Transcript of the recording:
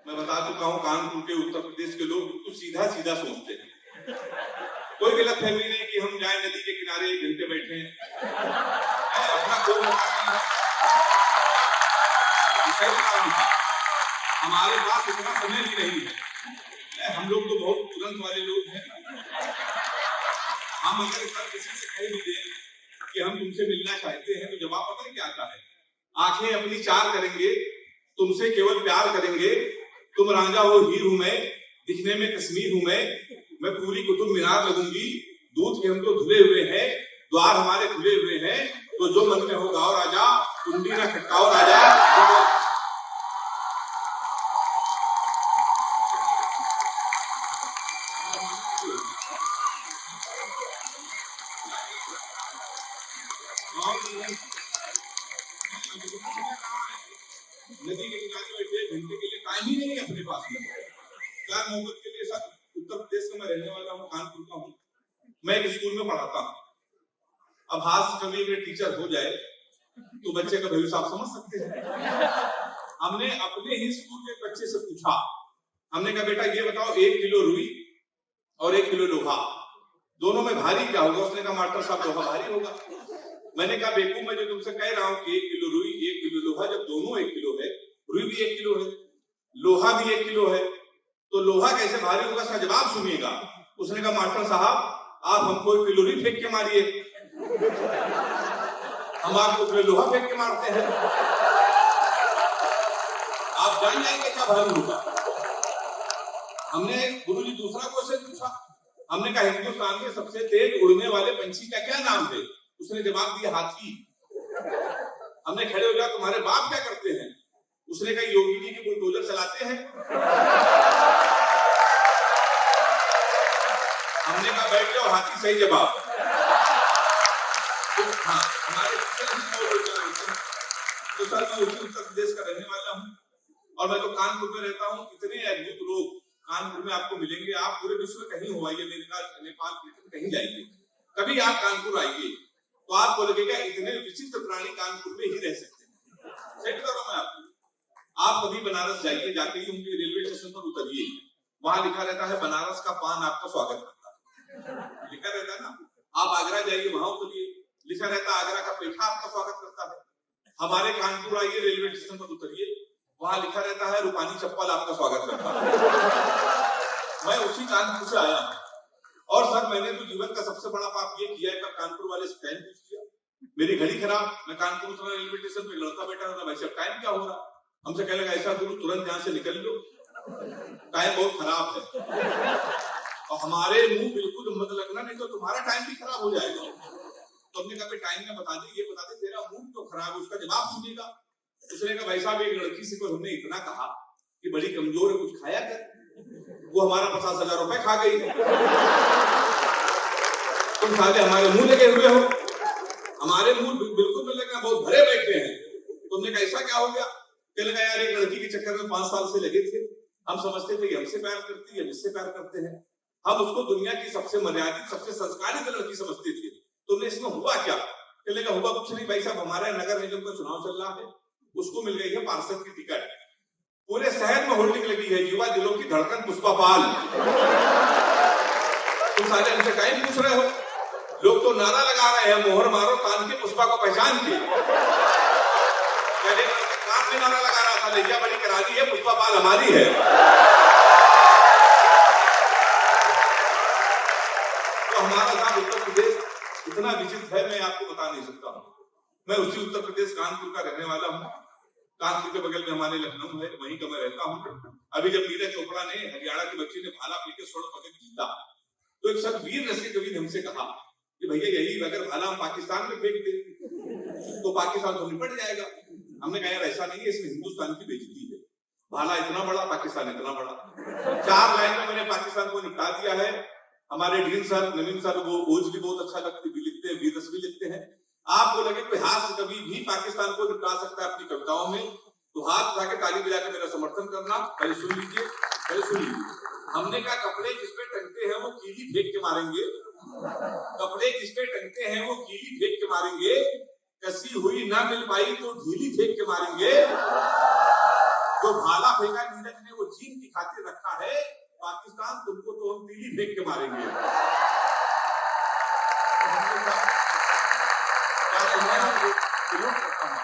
मैं बता चुका हूँ, कानपुर के उत्तर प्रदेश के लोग बिल्कुल सीधा सीधा सोचते हैं। कोई गलत फहमी नहीं कि हम जाए नदी के किनारे 1 घंटे बैठे अपना कोई हमारे पास इतना समय भी नहीं है। हम लोग तो बहुत तुरंत वाले लोग हैं। हम अगर सर किसी से कह भी दें कि हम तुमसे मिलना चाहते हैं तो जवाब पता क्या आता है? आंखें अपनी चार करेंगे, तुमसे केवल प्यार करेंगे। तुम रांझा हो, हीर हूं मैं, दिखने में कश्मीर हूं मैं पूरी कुतुब मीनार लगूंगी। दूध के हम तो धुले हुए हैं, द्वार हमारे खुले हुए हैं, तो जो मन में हो गाओ राजा, कुंडी ना खटकाओ राजा। नदी के किनारे बैठे 1 घंटे के लिए टाइम ही नहीं है अपने पास में। प्यार मोहब्बत के लिए सर, उत्तर प्रदेश का मैं रहने वाला हूँ, कानपुर का हूँ। मैं एक स्कूल में पढ़ाता हूँ। अब हाथ से कभी अगर टीचर हो जाए तो बच्चे का भविष्य आप समझ सकते हैं। हमने अपने ही स्कूल के बच्चे से पूछा, हमने कहा बेटा ये बताओ 1 किलो रुई और 1 किलो लोहा, दोनों में भारी क्या होगा? उसने कहा मास्टर साहब लोहा भारी होगा। मैंने कहा बेवकूफ, मैं जो तुमसे कह रहा हूँ कि 1 किलो रुई 1 किलो लोहा, जब दोनों 1 किलो है, रुई भी 1 किलो है, लोहा भी 1 किलो है, तो लोहा कैसे भारी होगा? इसका जवाब सुनिएगा। उसने कहा मास्टर साहब आप हमको 1 किलो रुई फेंक के मारिए, हम आपको 1 किलो लोहा फेंक के मारते हैं, आप जान जाएंगे क्या भारी होगा। हमने गुरुजी दूसरा क्वेश्चन पूछा, हमने कहा हिंदुस्तान के सबसे तेज उड़ने वाले पंछी का क्या नाम है? उसने जवाब दिया हाथी। हमने खड़े हो जाओ, तुम्हारे बाप क्या करते हैं? उसने कहा योगी जी की बुलडोजर चलाते हैं। हमने कहा बैठ जाओ, हाथी सही जवाब। तो हाँ, हमारे तो सर मैं उत्तर प्रदेश का रहने वाला हूँ और मैं तो कानपुर में रहता हूँ। इतने अद्भुत लोग कानपुर में आपको मिलेंगे, आप पूरे विश्व में कहीं हो आइए, अमेरिका, नेपाल, कहीं जाइए, कभी आप कानपुर आइए तो आपको लगेगा इतने विचित्र प्राणी कानपुर में ही रह सकते हैं। सेट करो मैं आपको। आप कभी बनारस जाइए, जाके ही उनके रेलवे स्टेशन पर उतरिए, वहां लिखा रहता है बनारस का पान आपका स्वागत करता है, लिखा रहता है ना। आप आगरा जाइए, वहां उतरिए, लिखा रहता है आगरा का पेठा आपका स्वागत करता है। हमारे कानपुर आइए, रेलवे स्टेशन पर उतरिए, वहां लिखा रहता है रूपानी चप्पल आपका स्वागत करता है। मैं उसी कानपुर से आया हूँ और सर मैंने तो जीवन का सबसे बड़ा पाप ये किया है, कानपुर वाले से टाइम पूछ लिया, मेरी घड़ी खराब, मैं कानपुर उतरा, रेलवे स्टेशन पे लड़का बैठा था, भाई साहब टाइम क्या हो रहा? हमसे कहने लगा ऐसा करो तुरंत यहाँ से निकल लो, टाइम बहुत खराब है। और हमारे मुंह बिल्कुल मत लगना, नहीं तो तुम्हारा टाइम भी खराब हो जाएगा। तो हमने कहा टाइम में बता दे, ये बता दे तेरा मुंह क्यों खराब है, उसका जवाब सुनिएगा। उसने कहा भाई साहब एक लड़की से हमने इतना कहा कि बड़ी कमजोर है, कुछ खाया कर, वो हमारा 50,000 रुपए खा गई। तुम साले हमारे मुंह लगे हुए हो, हमारे मुंह बिल्कुल में लगना, बहुत भरे बैठे हैं। तुमने कहा ऐसा क्या हो गया? कहने लगा यार एक लड़की के चक्कर में 5 साल से लगे थे, हम समझते थे कि हमसे प्यार करती है, इससे प्यार करते हैं, हम उसको दुनिया की सबसे मर्यादित सबसे संस्कारित लड़की समझते थे। तुमने इसमें हुआ क्या? कहने लगा हुआ कुछ नहीं भाई साहब, हमारे नगर निगम का चुनाव चल रहा है, उसको मिल गई है पार्षद की टिकट, पूरे शहर में होल्डिंग लगी है युवा दिलों की धड़कन पुष्पा पाल। तुम सारे हमसे टाइम पूछ रहे हो, लोग तो नारा लगा रहे हैं मोहर मारो कान के पुष्पा को पहचान के। कान में नारा लगा रहा था लैया बड़ी करा दी है, पुष्पा पाल हमारी है। तो हमारा काम उत्तर प्रदेश इतना विचित्र है, मैं आपको बता नहीं सकता हूँ। मैं उसी उत्तर प्रदेश कानपुर का रहने वाला हूँ। कानपुर के बगल में हमारे लखनऊ है, वहीं का मैं रहता हूँ। अभी जब नीरज चोपड़ा ने, हरियाणा की बच्ची ने भाला फेंक के स्वर्ण पदक जीता, तो एक सर वीर रस के कवि ने हमसे कहा कि भैया यही अगर भाला हम पाकिस्तान में फेंक दे तो पाकिस्तान तो निपट जाएगा। हमने कहा यार ऐसा नहीं है, इसमें हिंदुस्तान की बेइज्जती है, भाला इतना बड़ा, पाकिस्तान इतना बड़ा। 4 लाइन में मैंने पाकिस्तान को निपटा दिया है। हमारे डीन सर, नवीन सर, वो ओज भी बहुत अच्छा लिखते हैं, वीर रस भी लिखते हैं। आपको लगे कोई हाथ से कभी भी पाकिस्तान को निपटा सकता है अपनी कविताओं में, तो हाथ उठा के ताली बजा के मेरा समर्थन करना। पहले सुन लीजिए, पहले सुन लीजिए। हमने कहा कपड़े जिस पे टंगते हैं वो कीली फेंक के मारेंगे, कपड़े जिस पे टंगते हैं वो कीली फेंक के मारेंगे, कसी हुई ना मिल पाई तो ढीली फेंक के मारेंगे। जो भाला फेंका नीरज ने वो चीन की खातिर रखा है, पाकिस्तान तुमको तो हम तीली फेंक के मारेंगे। तो हम लोग क्या विरोध करता हूं